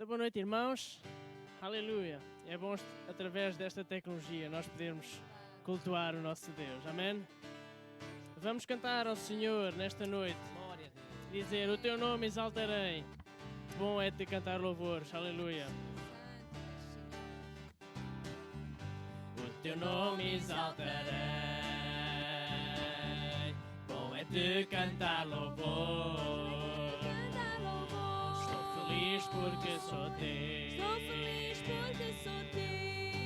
Então, boa noite, irmãos. Aleluia. É bom, através desta tecnologia, nós podermos cultuar o nosso Deus. Amém? Vamos cantar ao Senhor nesta noite. Glória a Deus. Dizer, o teu nome exaltarei. Bom é te cantar louvores. Aleluia. O teu nome exaltarei. Bom é te cantar louvor. Estou feliz porque sou teu. Estou feliz porque sou teu.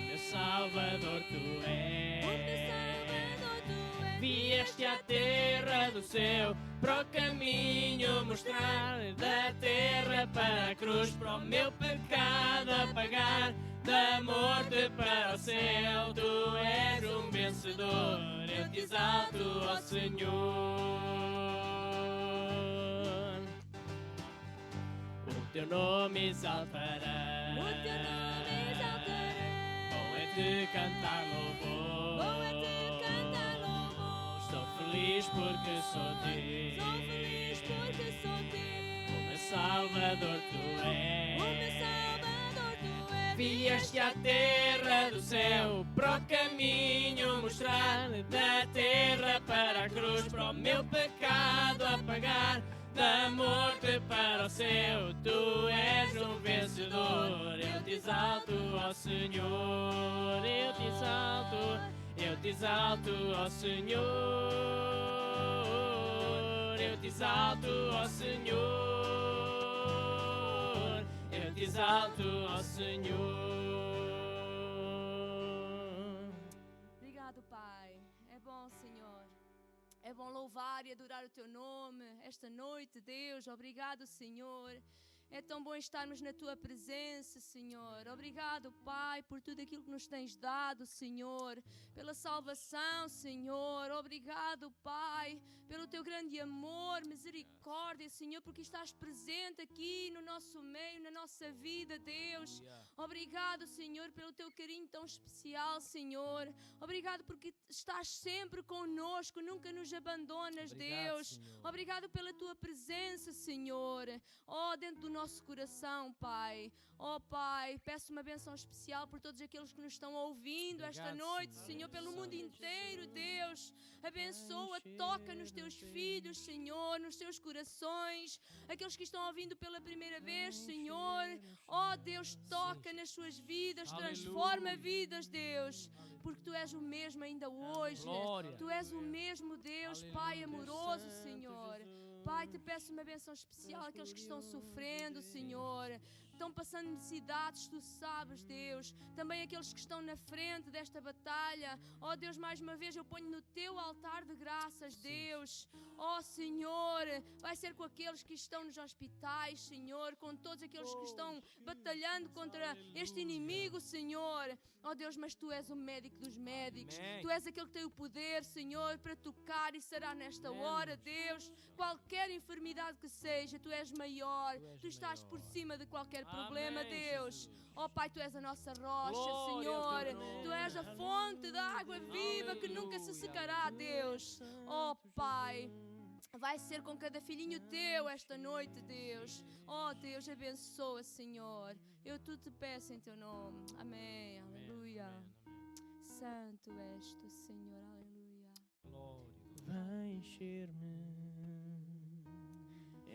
Meu Salvador tu és. O meu Salvador tu és. Vieste à terra do céu, para o caminho mostrar, da terra para a cruz, para o meu pecado apagar, da morte para o céu. Tu és um vencedor, eu te exalto, ó Senhor. O teu nome exaltarei. O teu nome exaltarei. Bom é te cantar louvor. Bom é te cantar louvor. Estou feliz porque sou teu. Sou feliz porque sou teu. O meu Salvador tu és. O meu Salvador tu és. Vieste à terra do céu, para o caminho mostrar, da terra para a cruz, para o meu pecado apagar, da morte para o céu. Tu és um vencedor, eu te exalto, ó Senhor. Eu te exalto, ó Senhor. Eu te exalto, ó Senhor. Eu te exalto, ó Senhor. Obrigado, Pai. É bom, Senhor. É bom louvar e adorar o Teu nome esta noite, Deus. Obrigado, Senhor. É tão bom estarmos na Tua presença, Senhor. Obrigado, Pai, por tudo aquilo que nos tens dado, Senhor. Pela salvação, Senhor. Obrigado, Pai, pelo Teu grande amor, misericórdia, Senhor, porque estás presente aqui no nosso meio, na nossa vida, Deus. Obrigado, Senhor, pelo Teu carinho tão especial, Senhor. Obrigado porque estás sempre conosco, nunca nos abandonas, Deus. Senhor. Obrigado pela Tua presença, Senhor. Oh, dentro do nosso coração, Pai. Oh, Pai, peço uma bênção especial por todos aqueles que nos estão ouvindo esta Obrigado, noite, Senhor. Senhor, pelo mundo inteiro, Deus. Abençoa, toca nos Teus filhos, Senhor, nos seus corações. Aqueles que estão ouvindo pela primeira vez, Senhor. Oh, Deus, toca nas suas vidas, transforma Aleluia. vidas, Deus. Porque Tu és o mesmo ainda hoje. Glória. Tu és o mesmo Deus, Pai amoroso, Senhor. Pai, Te peço uma bênção especial àqueles que estão sofrendo, Senhor. Estão passando necessidades, Tu sabes, Deus. Também aqueles que estão na frente desta batalha. Oh, Deus, mais uma vez eu ponho no Teu altar de graças, Deus. Oh, Senhor, vai ser com aqueles que estão nos hospitais, Senhor, com todos aqueles que estão batalhando contra este inimigo, Senhor. Oh, Deus, mas Tu és o médico dos médicos. Amém. Tu és aquele que tem o poder, Senhor, para tocar e sarar nesta Amém. hora, Deus. Qualquer enfermidade que seja, Tu és maior. Tu és Tu estás maior. por cima de qualquer problema, Amém, Deus. Jesus. Oh, Pai, Tu és a nossa rocha, Glória ao Senhor. Teu nome. Tu és a fonte da água viva que nunca se Aleluia. secará, Deus. Oh, Pai. Vai ser com cada filhinho Teu esta noite, Deus. Oh, Deus, abençoa, Senhor. Eu tudo Te peço em Teu nome. Amém. Aleluia. Santo és Tu, Senhor. Aleluia. Glória. Vai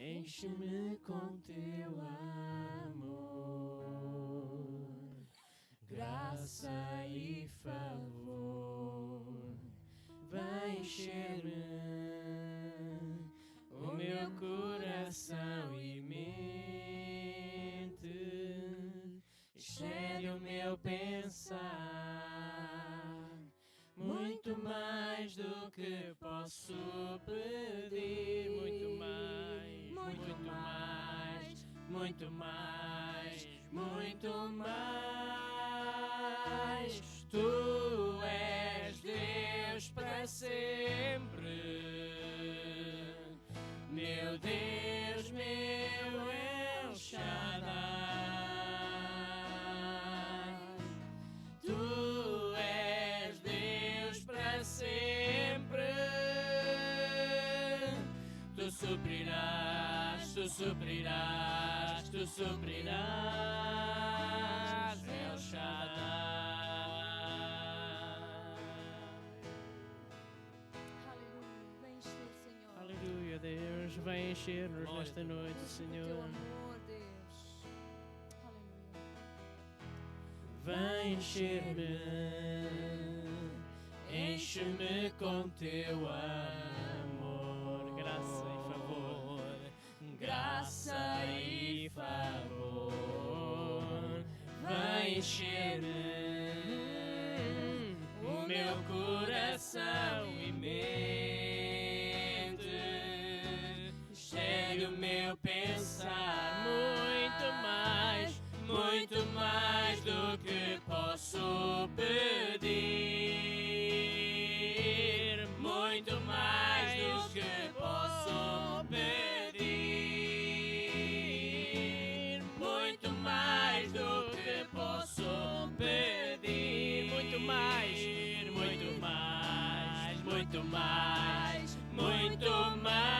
enche-me com Teu amor, graça e favor. Vai encher-me o meu coração e mente, excede o meu pensar, muito mais do que posso pedir, muito mais, muito mais, muito mais, muito mais. Tu és Deus para sempre, meu Deus, meu El Shaddai. Tu és Deus para sempre. Tu suprirás tu suprirás, tu suprirás, El Shaddai. Aleluia. Vem encher, Senhor. Aleluia, Deus, vem encher-nos Glória nesta a Deus. noite, Teu Senhor. amor, Deus. Aleluia. Vem encher-me, enche-me com teu amor, graça e favor, Graça e favor, vem encher-me o meu coração e mente, encher o meu pensar muito mais do que posso pedir, muito mais do que posso pedir, muito mais do que posso pedir, muito mais, muito mais, muito mais, muito mais.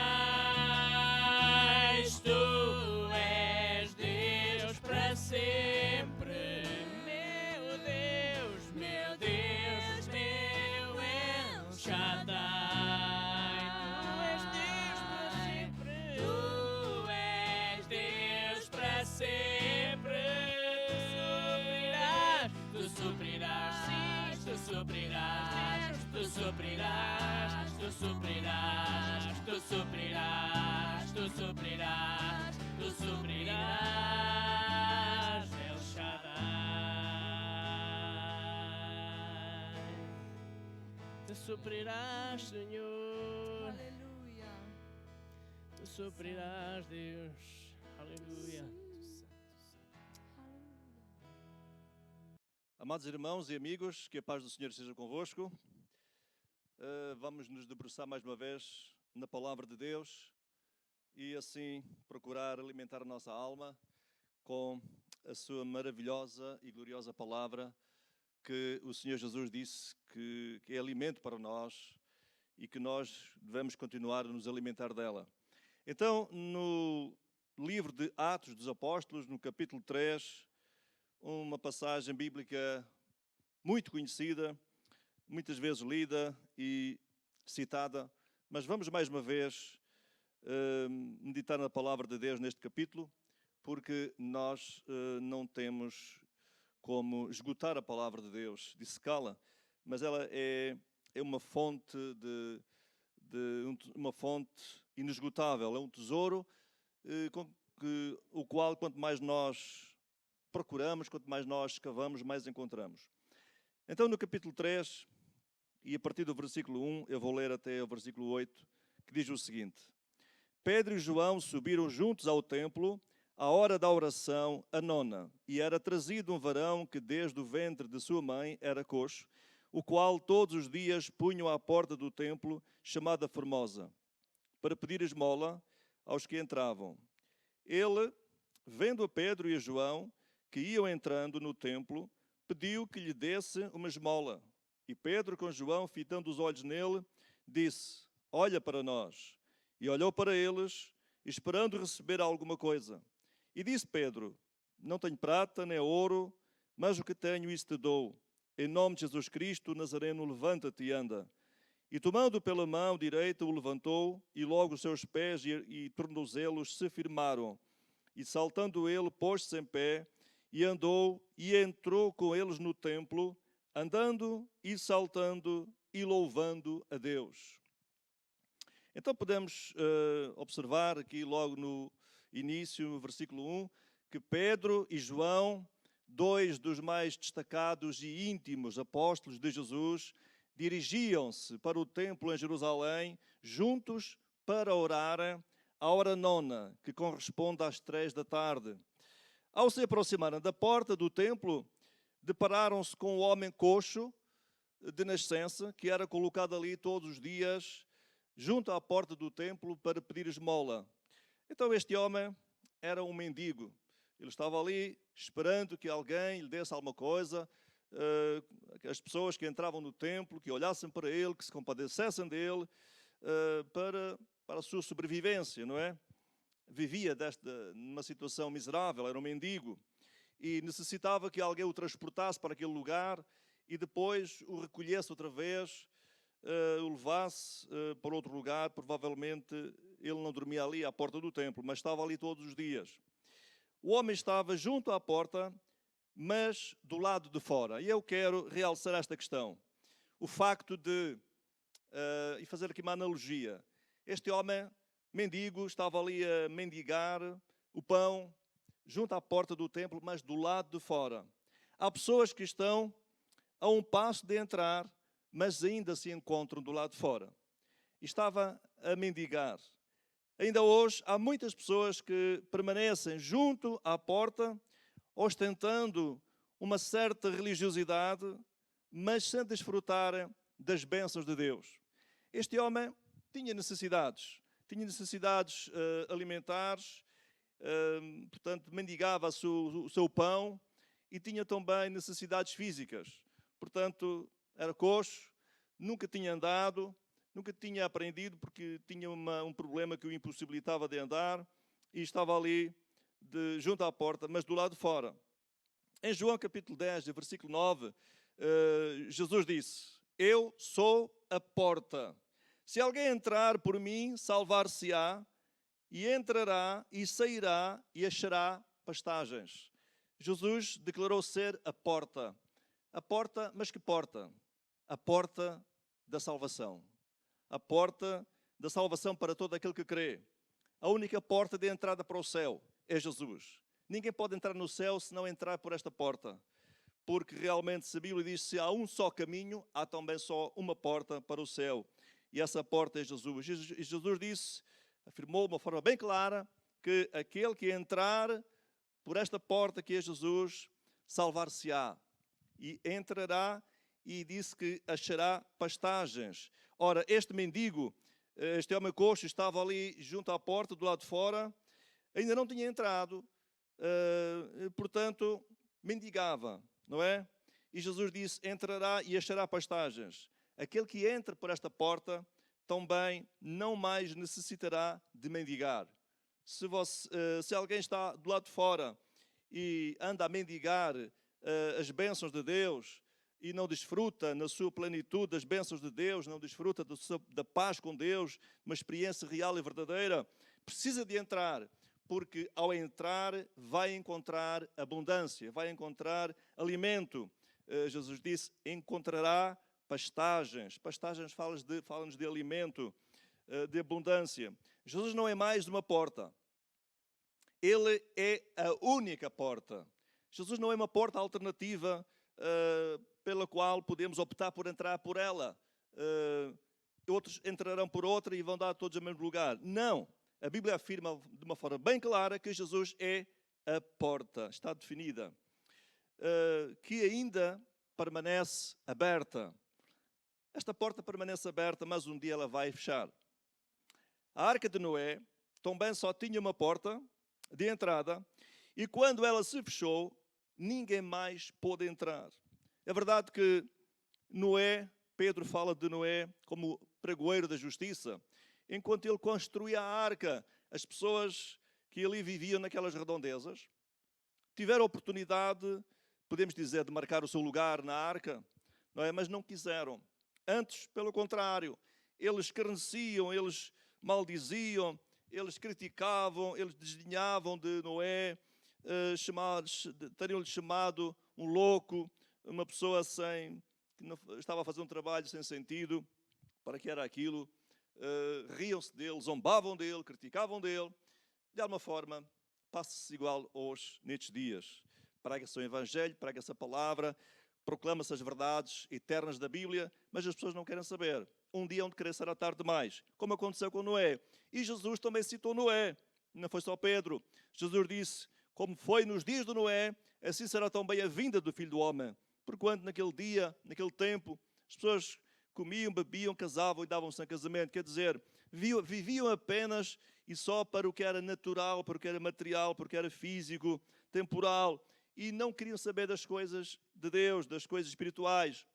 Tu és Deus para sempre, meu Deus, meu Deus, meu El Shaddai. Tu és Deus para sempre. Tu suprirás, sim, tu suprirás, tu suprirás, tu suprirás, tu suprirás, tu suprirás, tu suprirás, El Shaddai. Tu suprirás, Senhor, Aleluia. tu suprirás, Deus, aleluia. Aleluia. Amados irmãos e amigos, que a paz do Senhor esteja convosco. Vamos nos debruçar mais uma vez na Palavra de Deus e assim procurar alimentar a nossa alma com a sua maravilhosa e gloriosa Palavra que o Senhor Jesus disse que é alimento para nós e que nós devemos continuar a nos alimentar dela. Então, no livro de Atos dos Apóstolos, no capítulo 3, uma passagem bíblica muito conhecida, muitas vezes lida e citada, mas vamos mais uma vez meditar na Palavra de Deus neste capítulo, porque nós não temos como esgotar a Palavra de Deus, dissecá-la, mas ela é uma fonte uma fonte inesgotável, é um tesouro o qual quanto mais nós procuramos, quanto mais nós escavamos, mais encontramos. Então, no capítulo 3, e a partir do versículo 1, eu vou ler até o versículo 8, que diz o seguinte: Pedro e João subiram juntos ao templo, à hora da oração, a nona, e era trazido um varão que desde o ventre de sua mãe era coxo, o qual todos os dias punham à porta do templo, chamada Formosa, para pedir esmola aos que entravam. Ele, vendo a Pedro e a João, que iam entrando no templo, pediu que lhe desse uma esmola. E Pedro, com João, fitando os olhos nele, disse: Olha para nós. E olhou para eles, esperando receber alguma coisa. E disse Pedro: Não tenho prata nem ouro, mas o que tenho isso te dou. Em nome de Jesus Cristo, Nazareno, levanta-te e anda. E tomando pela mão direita, o levantou, e logo os seus pés e tornozelos se firmaram. E saltando ele, pôs-se em pé, e andou, e entrou com eles no templo, andando e saltando e louvando a Deus. Então podemos observar aqui logo no início, versículo 1, que Pedro e João, dois dos mais destacados e íntimos apóstolos de Jesus, dirigiam-se para o templo em Jerusalém, juntos para orar à hora nona, que corresponde às 3 da tarde. Ao se aproximarem da porta do templo, depararam-se com um homem coxo de nascença, que era colocado ali todos os dias, junto à porta do templo, para pedir esmola. Então este homem era um mendigo. Ele estava ali esperando que alguém lhe desse alguma coisa, as pessoas que entravam no templo, que olhassem para ele, que se compadecessem dele, para a sua sobrevivência, não é? vivia numa situação miserável, era um mendigo, e necessitava que alguém o transportasse para aquele lugar e depois o recolhesse outra vez, o levasse para outro lugar. Provavelmente ele não dormia ali à porta do templo, mas estava ali todos os dias. O homem estava junto à porta, mas do lado de fora. E eu quero realçar esta questão. O facto de, e fazer aqui uma analogia, este homem mendigo estava ali a mendigar o pão junto à porta do templo, mas do lado de fora. Há pessoas que estão a um passo de entrar, mas ainda se encontram do lado de fora. Estava a mendigar. Ainda hoje há muitas pessoas que permanecem junto à porta, ostentando uma certa religiosidade, mas sem desfrutarem das bênçãos de Deus. Este homem tinha necessidades alimentares, portanto, mendigava o seu pão e tinha também necessidades físicas. Portanto, era coxo, nunca tinha andado, nunca tinha aprendido porque tinha um problema que o impossibilitava de andar e estava ali junto à porta, mas do lado de fora. Em João capítulo 10, versículo 9, Jesus disse: eu sou a porta. Se alguém entrar por mim, salvar-se-á, e entrará e sairá e achará pastagens. Jesus declarou ser a porta. A porta, mas que porta? A porta da salvação. A porta da salvação para todo aquele que crê. A única porta de entrada para o céu é Jesus. Ninguém pode entrar no céu se não entrar por esta porta. Porque realmente, se a Bíblia diz que se há um só caminho, há também só uma porta para o céu. E essa porta é Jesus. E Jesus disse, afirmou de uma forma bem clara, que aquele que entrar por esta porta que é Jesus, salvar-se-á. E entrará e disse que achará pastagens. Ora, este mendigo, este homem coxo, estava ali junto à porta, do lado de fora, ainda não tinha entrado, portanto, mendigava, não é? E Jesus disse, entrará e achará pastagens. Aquele que entra por esta porta também não mais necessitará de mendigar. Se alguém está do lado de fora e anda a mendigar as bênçãos de Deus e não desfruta na sua plenitude das bênçãos de Deus, não desfruta da paz com Deus, uma experiência real e verdadeira, precisa de entrar, porque ao entrar vai encontrar abundância, vai encontrar alimento. Jesus disse, encontrará pastagens. Pastagens fala-nos de alimento, de abundância. Jesus não é mais uma porta. Ele é a única porta. Jesus não é uma porta alternativa pela qual podemos optar por entrar por ela. Outros entrarão por outra e vão dar todos ao mesmo lugar. Não. A Bíblia afirma de uma forma bem clara que Jesus é a porta. Está definida. Que ainda permanece aberta. Esta porta permanece aberta, mas um dia ela vai fechar. A Arca de Noé também só tinha uma porta de entrada e quando ela se fechou, ninguém mais pôde entrar. É verdade que Pedro fala de Noé como pregoeiro da justiça. Enquanto ele construía a arca, as pessoas que ali viviam naquelas redondezas tiveram a oportunidade, podemos dizer, de marcar o seu lugar na arca, não é? Mas não quiseram. Antes, pelo contrário, eles escarneciam, eles maldiziam, eles criticavam, eles desdenhavam de Noé, teriam-lhe chamado um louco, uma pessoa que não, estava a fazer um trabalho sem sentido. Para que era aquilo? Riam-se dele, zombavam dele, criticavam dele. De alguma forma, passa-se igual hoje, nestes dias. Prega-se o Evangelho, prega-se a palavra, proclama-se as verdades eternas da Bíblia, mas as pessoas não querem saber. Um dia onde querer será tarde demais, como aconteceu com Noé. E Jesus também citou Noé, não foi só Pedro. Jesus disse, como foi nos dias de Noé, assim será também a vinda do Filho do Homem. Porquanto naquele dia, naquele tempo, as pessoas comiam, bebiam, casavam e davam-se a casamento. Quer dizer, viviam apenas e só para o que era natural, para o que era material, para o que era físico, temporal. E não queriam saber das coisas de Deus, das coisas espirituais.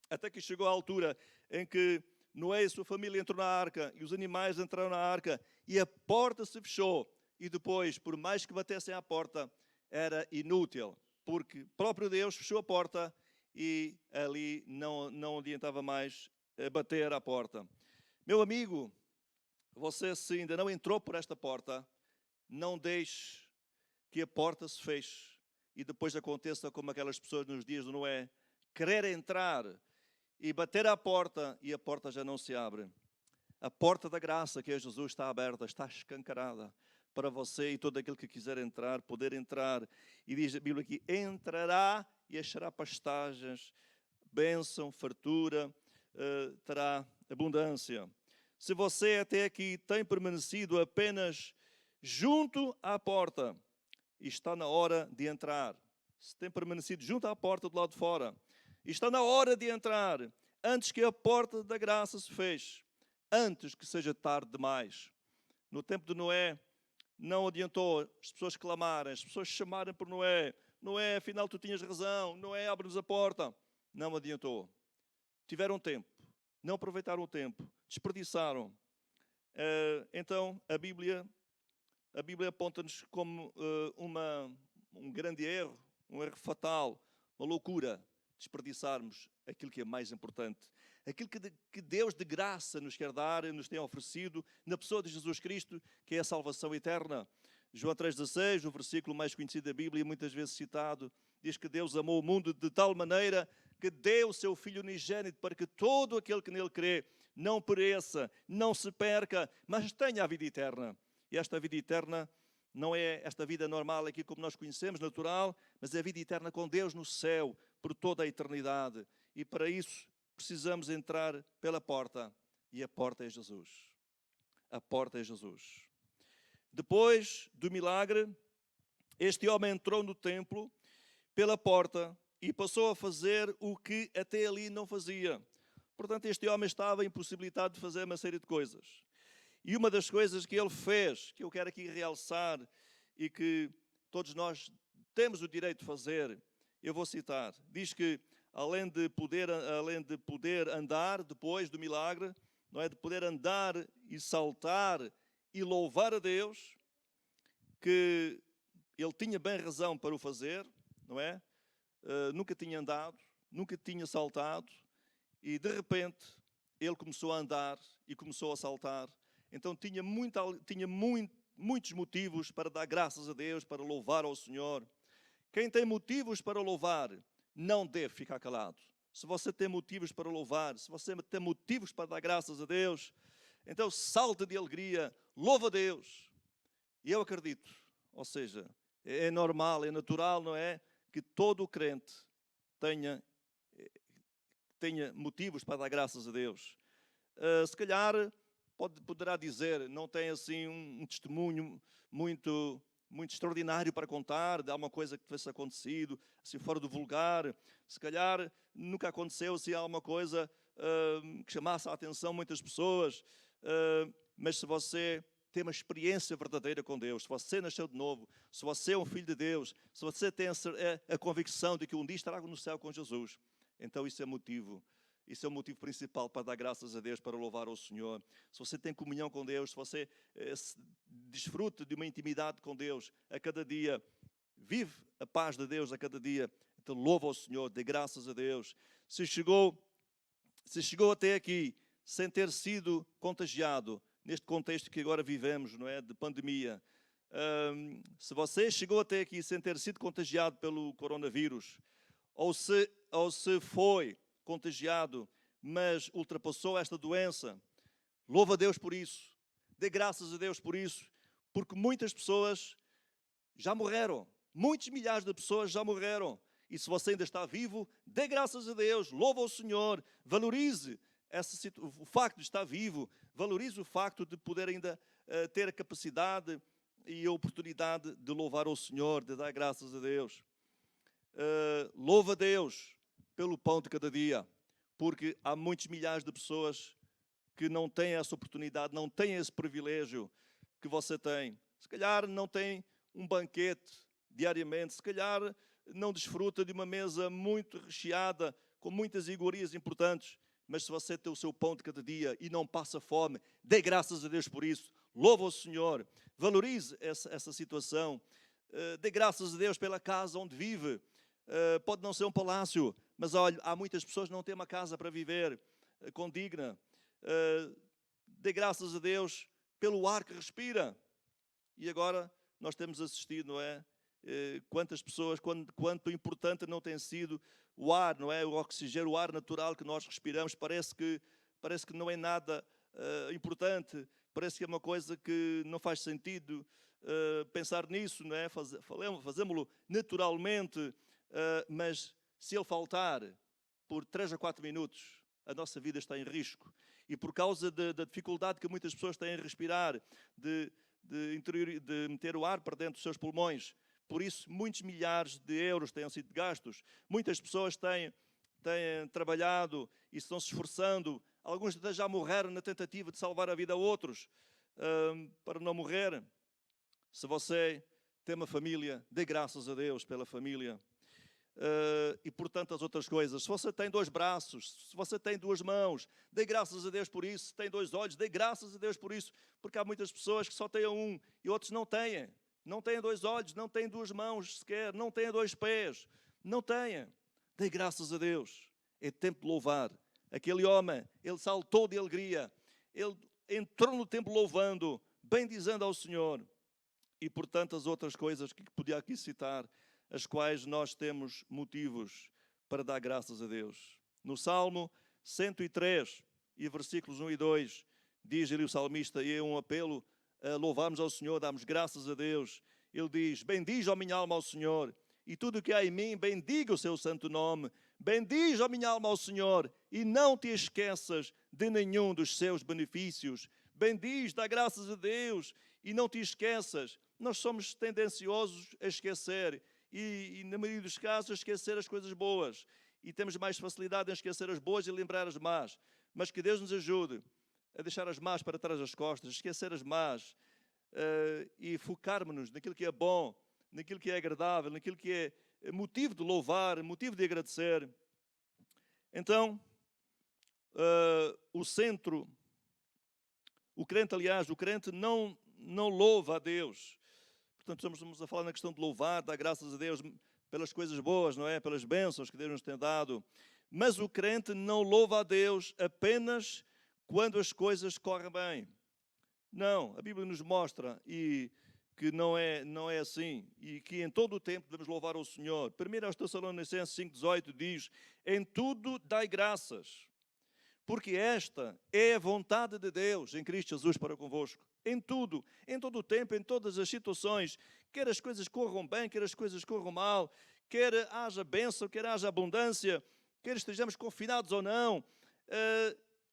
Até que chegou a altura em que Noé e sua família entrou na arca e os animais entraram na arca e a porta se fechou. e depois, por mais que batessem à porta, era inútil, porque próprio Deus fechou a porta e ali não adiantava mais bater à porta. Meu amigo, você se ainda não entrou por esta porta, não deixe que a porta se feche e depois aconteça como aquelas pessoas nos dias de Noé, querer entrar e bater à porta e a porta já não se abre. A porta da graça, que é Jesus, está aberta, está escancarada para você e todo aquele que quiser entrar, poder entrar. E diz a Bíblia aqui, entrará e achará pastagens, bênção, fartura, terá abundância. Se você até aqui tem permanecido apenas junto à porta, está na hora de entrar. Se tem permanecido junto à porta do lado de fora, está na hora de entrar, antes que a porta da graça se feche, antes que seja tarde demais. No tempo de Noé, não adiantou as pessoas clamarem, as pessoas chamarem por Noé. Noé, afinal tu tinhas razão, Noé, abre-nos a porta. Não adiantou. Tiveram tempo, não aproveitaram o tempo, desperdiçaram. Então, a Bíblia aponta-nos como um grande erro, um erro fatal, uma loucura, desperdiçarmos aquilo que é mais importante. Aquilo que Deus de graça nos quer dar, nos tem oferecido, na pessoa de Jesus Cristo, que é a salvação eterna. João 3,16, o versículo mais conhecido da Bíblia, muitas vezes citado, diz que Deus amou o mundo de tal maneira que deu o seu Filho unigênito para que todo aquele que nele crê não pereça, não se perca, mas tenha a vida eterna. E esta vida eterna não é esta vida normal aqui como nós conhecemos, natural, mas é a vida eterna com Deus no céu, por toda a eternidade. E para isso precisamos entrar pela porta, e a porta é Jesus. A porta é Jesus. Depois do milagre, este homem entrou no templo pela porta e passou a fazer o que até ali não fazia. Portanto, este homem estava impossibilitado de fazer uma série de coisas. E uma das coisas que ele fez, que eu quero aqui realçar e que todos nós temos o direito de fazer, eu vou citar. Diz que além de poder andar depois do milagre, não é, de poder andar e saltar e louvar a Deus, que ele tinha bem razão para o fazer, não é? Nunca tinha andado, nunca tinha saltado, e de repente ele começou a andar e começou a saltar. Então tinha muitos motivos para dar graças a Deus, para louvar ao Senhor. Quem tem motivos para louvar, não deve ficar calado. Se você tem motivos para louvar, se você tem motivos para dar graças a Deus, então salta de alegria, louva a Deus. E eu acredito, ou seja, é normal, é natural, não é? Que todo o crente tenha motivos para dar graças a Deus. Se calhar poderá dizer, não tem assim um testemunho muito extraordinário para contar, de alguma coisa que tivesse acontecido, assim fora do vulgar. Se calhar nunca aconteceu assim alguma coisa que chamasse a atenção muitas pessoas, mas se você tem uma experiência verdadeira com Deus, se você nasceu de novo, se você é um filho de Deus, se você tem a convicção de que um dia estará no céu com Jesus, então isso é o motivo principal para dar graças a Deus, para louvar ao Senhor. Se você tem comunhão com Deus, se você desfruta de uma intimidade com Deus a cada dia, vive a paz de Deus a cada dia, então louva ao Senhor, dê graças a Deus. Se chegou até aqui sem ter sido contagiado, neste contexto que agora vivemos, não é, de pandemia, se você chegou até aqui sem ter sido contagiado pelo coronavírus, ou se foi contagiado, mas ultrapassou esta doença, louva a Deus por isso, dê graças a Deus por isso, porque muitas pessoas já morreram, muitos milhares de pessoas já morreram, e se você ainda está vivo, dê graças a Deus, louva o Senhor, valorize o facto de estar vivo, valorize o facto de poder ainda ter a capacidade e a oportunidade de louvar o Senhor, de dar graças a Deus. Louva a Deus pelo pão de cada dia, porque há muitos milhares de pessoas que não têm essa oportunidade, não têm esse privilégio que você tem. Se calhar não tem um banquete diariamente, se calhar não desfruta de uma mesa muito recheada, com muitas iguarias importantes, mas se você tem o seu pão de cada dia e não passa fome, dê graças a Deus por isso, louva o Senhor, valorize essa situação, dê graças a Deus pela casa onde vive. Pode não ser um palácio, mas olha, há muitas pessoas que não têm uma casa para viver condigna. Dê graças a Deus pelo ar que respira. E agora nós temos assistido, não é? Quantas pessoas, quanto importante não tem sido o ar, não é? O oxigênio, o ar natural que nós respiramos, parece que não é nada importante, parece que é uma coisa que não faz sentido pensar nisso, não é? Fazemos-lo naturalmente, mas se ele faltar por 3 a 4 minutos, a nossa vida está em risco. E por causa da dificuldade que muitas pessoas têm em respirar, de meter o ar para dentro dos seus pulmões, por isso muitos milhares de euros têm sido gastos. Muitas pessoas têm trabalhado e estão se esforçando. Alguns até já morreram na tentativa de salvar a vida a outros para não morrer. Se você tem uma família, dê graças a Deus pela família. E por tantas outras coisas. Se você tem 2 braços, se você tem 2 mãos, dê graças a Deus por isso. Se tem 2 olhos, dê graças a Deus por isso. Porque há muitas pessoas que só têm um e outros não têm. Não têm 2 olhos, não têm 2 mãos sequer, não têm 2 pés. Não têm. Dê graças a Deus. É tempo de louvar. Aquele homem, ele saltou de alegria. Ele entrou no templo louvando, bendizendo ao Senhor. E por tantas outras coisas que podia aqui citar, as quais nós temos motivos para dar graças a Deus. No Salmo 103, e versículos 1 e 2, diz ali o salmista, e é um apelo a louvarmos ao Senhor, darmos graças a Deus. Ele diz, bendiz, ó minha alma, ao Senhor, e tudo o que há em mim, bendiga o seu santo nome. Bendiz, ó minha alma, ao Senhor, e não te esqueças de nenhum dos seus benefícios. Bendiz, dá graças a Deus, e não te esqueças. Nós somos tendenciosos a esquecer, e na maioria dos casos, a esquecer as coisas boas. E temos mais facilidade em esquecer as boas e lembrar as más. Mas que Deus nos ajude a deixar as más para trás das costas, esquecer as más e focarmos-nos naquilo que é bom, naquilo que é agradável, naquilo que é motivo de louvar, motivo de agradecer. Então, o crente não louva a Deus. Portanto, estamos a falar na questão de louvar, dar graças a Deus pelas coisas boas, não é? Pelas bênçãos que Deus nos tem dado. Mas o crente não louva a Deus apenas quando as coisas correm bem. Não, a Bíblia nos mostra que não é assim. E que em todo o tempo devemos louvar ao Senhor. 1 Tessalonicenses 5,18 diz, em tudo dai graças, porque esta é a vontade de Deus em Cristo Jesus para convosco. Em tudo, em todo o tempo, em todas as situações, quer as coisas corram bem, quer as coisas corram mal, quer haja bênção, quer haja abundância, quer estejamos confinados ou não,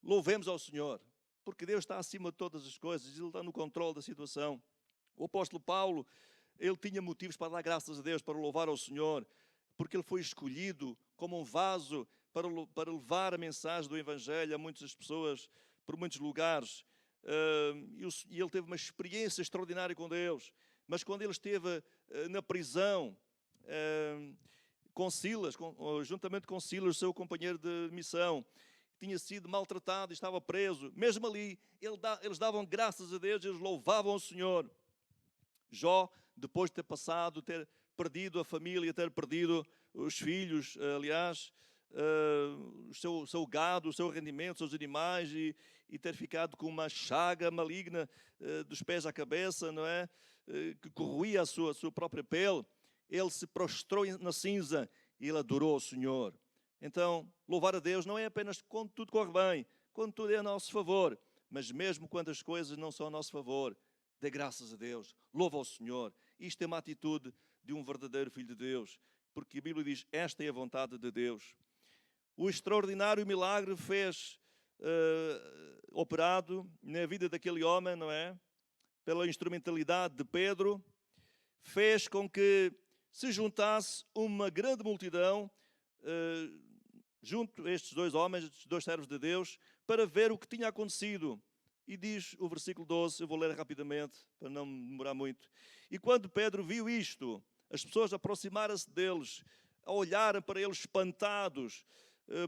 louvemos ao Senhor, porque Deus está acima de todas as coisas, Ele está no controle da situação. O apóstolo Paulo, ele tinha motivos para dar graças a Deus, para louvar ao Senhor, porque ele foi escolhido como um vaso para levar a mensagem do Evangelho a muitas pessoas, por muitos lugares. E ele teve uma experiência extraordinária com Deus. Mas quando ele esteve na prisão, com Silas, juntamente com Silas, seu companheiro de missão, tinha sido maltratado e estava preso, mesmo ali, eles davam graças a Deus, eles louvavam o Senhor. Jó, depois de ter perdido a família, ter perdido os filhos, aliás, o seu gado, o seu rendimento, os seus animais, e ter ficado com uma chaga maligna dos pés à cabeça, não é? Que corroía a sua própria pele. Ele se prostrou na cinza e ele adorou o Senhor. Então, louvar a Deus não é apenas quando tudo corre bem, quando tudo é a nosso favor, mas mesmo quando as coisas não são a nosso favor, dê graças a Deus, louva ao Senhor. Isto é uma atitude de um verdadeiro filho de Deus, porque a Bíblia diz, esta é a vontade de Deus. O extraordinário milagre operado na vida daquele homem, não é? Pela instrumentalidade de Pedro, fez com que se juntasse uma grande multidão junto a estes 2 homens, estes 2 servos de Deus, para ver o que tinha acontecido. E diz o versículo 12, eu vou ler rapidamente, para não demorar muito. E quando Pedro viu isto, as pessoas aproximaram-se deles, a olharem para eles espantados,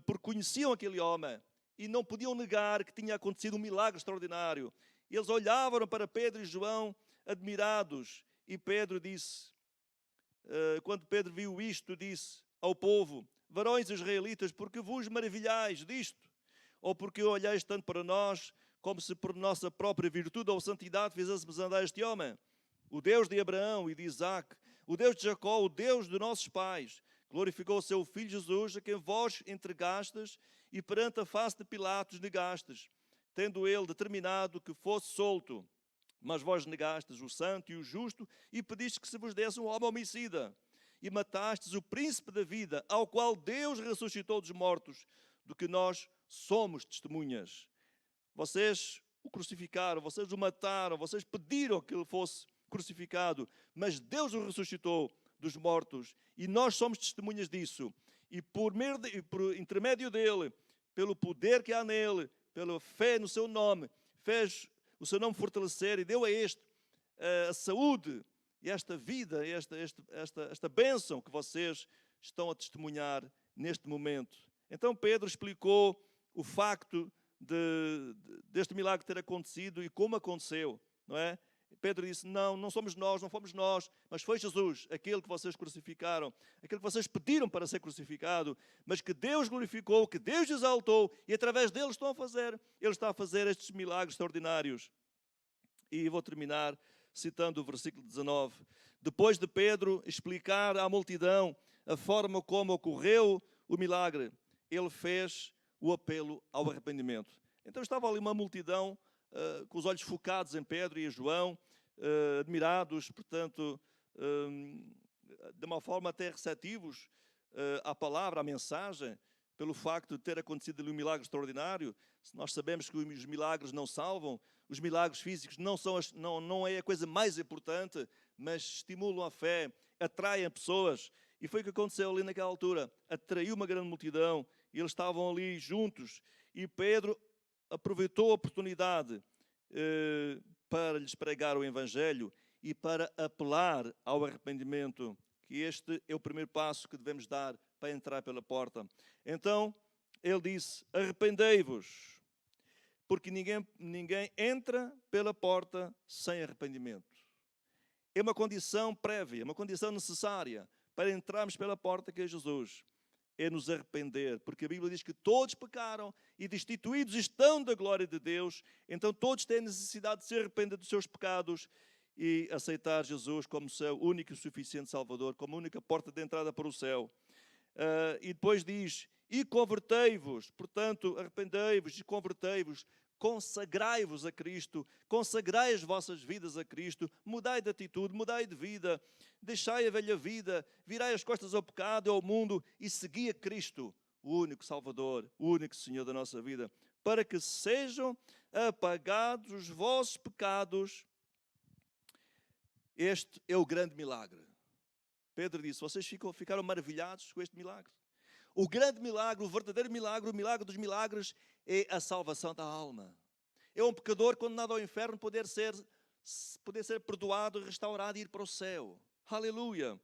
porque conheciam aquele homem e não podiam negar que tinha acontecido um milagre extraordinário. Eles olhavam para Pedro e João admirados. E Pedro disse, quando Pedro viu isto, disse ao povo: varões israelitas, porque vos maravilhais disto? Ou porque olhais tanto para nós, como se por nossa própria virtude ou santidade fizéssemos andar este homem? O Deus de Abraão e de Isaque, o Deus de Jacó, o Deus de nossos pais, glorificou o seu Filho Jesus, a quem vós entregastes e perante a face de Pilatos negastes, tendo ele determinado que fosse solto. Mas vós negastes o santo e o justo e pedistes que se vos desse um homem homicida. E matastes o príncipe da vida, ao qual Deus ressuscitou dos mortos, do que nós somos testemunhas. Vocês o crucificaram, vocês o mataram, vocês pediram que ele fosse crucificado, mas Deus o ressuscitou dos mortos e nós somos testemunhas disso. E por intermédio dele, pelo poder que há nele, pela fé no seu nome, fez o seu nome fortalecer e deu a este a saúde e esta vida, esta bênção que vocês estão a testemunhar neste momento. Então Pedro explicou o facto deste milagre ter acontecido e como aconteceu, não é? Pedro disse, não somos nós, não fomos nós, mas foi Jesus, aquele que vocês crucificaram, aquele que vocês pediram para ser crucificado, mas que Deus glorificou, que Deus exaltou, e através dele ele está a fazer estes milagres extraordinários. E vou terminar citando o versículo 19. Depois de Pedro explicar à multidão a forma como ocorreu o milagre, ele fez o apelo ao arrependimento. Então estava ali uma multidão com os olhos focados em Pedro e João, admirados, portanto, de uma forma até receptivos à palavra, à mensagem, pelo facto de ter acontecido ali um milagre extraordinário. Nós sabemos que os milagres não salvam, os milagres físicos não é a coisa mais importante, mas estimulam a fé, atraem pessoas. E foi o que aconteceu ali naquela altura. Atraiu uma grande multidão, e eles estavam ali juntos, e Pedro aproveitou a oportunidade para lhes pregar o Evangelho e para apelar ao arrependimento, que este é o primeiro passo que devemos dar para entrar pela porta. Então, ele disse, arrependei-vos, porque ninguém entra pela porta sem arrependimento. É uma condição prévia, uma condição necessária para entrarmos pela porta que é Jesus. É nos arrepender, porque a Bíblia diz que todos pecaram e destituídos estão da glória de Deus, então todos têm necessidade de se arrepender dos seus pecados e aceitar Jesus como seu único e suficiente Salvador, como única porta de entrada para o céu. E depois diz, e convertei-vos, portanto, arrependei-vos e convertei-vos, consagrai-vos a Cristo, consagrai as vossas vidas a Cristo, mudai de atitude, mudai de vida, deixai a velha vida, virai as costas ao pecado e ao mundo e segui a Cristo, o único Salvador, o único Senhor da nossa vida, para que sejam apagados os vossos pecados. Este é o grande milagre. Pedro disse, vocês ficaram maravilhados com este milagre. O grande milagre, o verdadeiro milagre, o milagre dos milagres é a salvação da alma. É um pecador condenado ao inferno poder ser perdoado, restaurado e ir para o céu. Aleluia!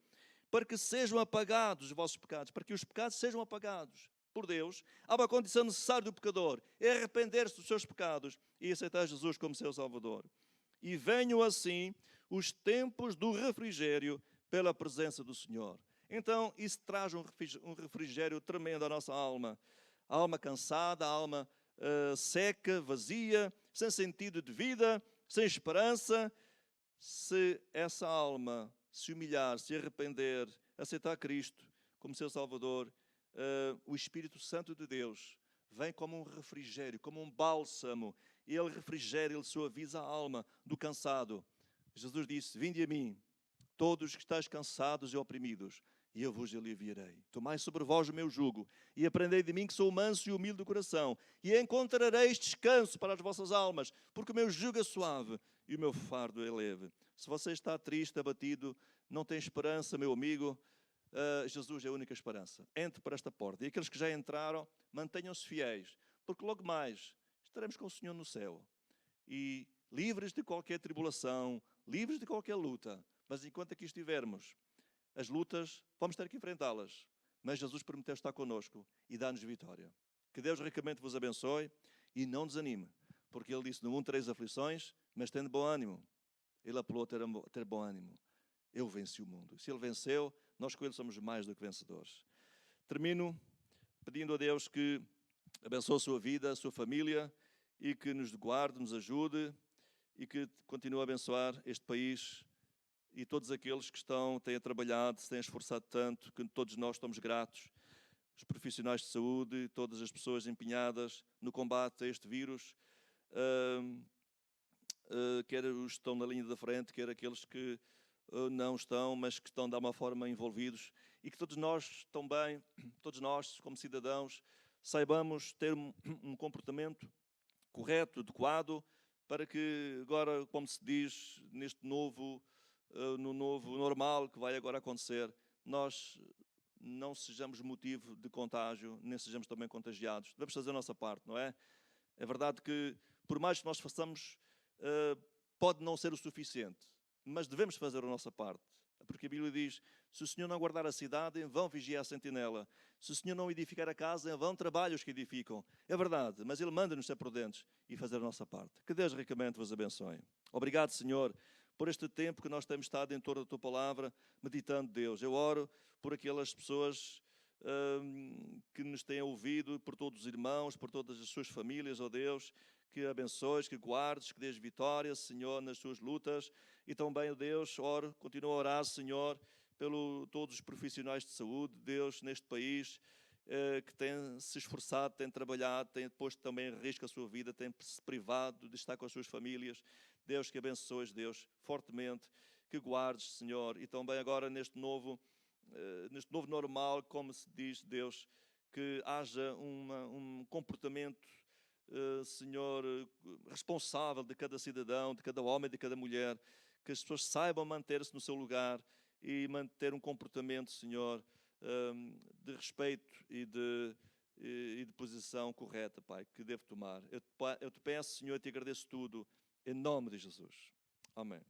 Para que sejam apagados os vossos pecados, para que os pecados sejam apagados por Deus, há uma condição necessária do pecador, é arrepender-se dos seus pecados e aceitar Jesus como seu Salvador. E venham assim os tempos do refrigério pela presença do Senhor. Então, isso traz um refrigério tremendo à nossa alma. A alma cansada, a alma seca, vazia, sem sentido de vida, sem esperança. Se essa alma se humilhar, se arrepender, aceitar Cristo como seu Salvador, o Espírito Santo de Deus vem como um refrigério, como um bálsamo. E ele refrigera, ele suaviza a alma do cansado. Jesus disse, vinde a mim, todos que estáis cansados e oprimidos, e eu vos aliviarei. Tomai sobre vós o meu jugo, e aprendei de mim que sou manso e humilde de coração, e encontrareis descanso para as vossas almas, porque o meu jugo é suave e o meu fardo é leve. Se você está triste, abatido, não tem esperança, meu amigo, Jesus é a única esperança. Entre por esta porta. E aqueles que já entraram, mantenham-se fiéis, porque logo mais estaremos com o Senhor no céu. E livres de qualquer tribulação, livres de qualquer luta. Mas enquanto aqui estivermos, as lutas, vamos ter que enfrentá-las. Mas Jesus prometeu estar connosco e dar-nos vitória. Que Deus ricamente vos abençoe e não desanime. Porque ele disse, no mundo tereis aflições, mas tendo bom ânimo. Ele apelou a ter bom ânimo. Eu venci o mundo. Se ele venceu, nós com ele somos mais do que vencedores. Termino pedindo a Deus que abençoe a sua vida, a sua família e que nos guarde, nos ajude e que continue a abençoar este país e todos aqueles que têm trabalhado, se têm esforçado tanto, que todos nós estamos gratos. Os profissionais de saúde, todas as pessoas empenhadas no combate a este vírus, quer os que estão na linha da frente, quer aqueles que não estão, mas que estão de alguma forma envolvidos, e que todos nós também, todos nós como cidadãos, saibamos ter um comportamento correto, adequado, para que agora, como se diz, no novo normal que vai agora acontecer, nós não sejamos motivo de contágio, nem sejamos também contagiados. Devemos fazer a nossa parte, não é? É verdade que, por mais que nós façamos, pode não ser o suficiente, mas devemos fazer a nossa parte. Porque a Bíblia diz, se o Senhor não guardar a cidade, em vão vigia a sentinela. Se o Senhor não edificar a casa, em vão trabalham os que edificam. É verdade, mas Ele manda-nos ser prudentes e fazer a nossa parte. Que Deus ricamente vos abençoe. Obrigado, Senhor, por este tempo que nós temos estado em torno da Tua Palavra, meditando, Deus. Eu oro por aquelas pessoas que nos têm ouvido, por todos os irmãos, por todas as suas famílias, ó Deus, que abençoes, que guardes, que dês vitória, Senhor, nas suas lutas. E também, ó Deus, oro, continuo a orar, Senhor, pelo todos os profissionais de saúde, Deus, neste país, que têm se esforçado, têm trabalhado, têm posto também em risco a sua vida, têm se privado de estar com as suas famílias. Deus, que abençoes, Deus, fortemente, que guardes, Senhor, e também agora neste novo normal, como se diz, Deus, que haja um comportamento, Senhor, responsável de cada cidadão, de cada homem, de cada mulher, que as pessoas saibam manter-se no seu lugar e manter um comportamento, Senhor, de respeito e de posição correta, Pai, que devo tomar. Eu te peço, Senhor, e te agradeço tudo, em nome de Jesus. Amém.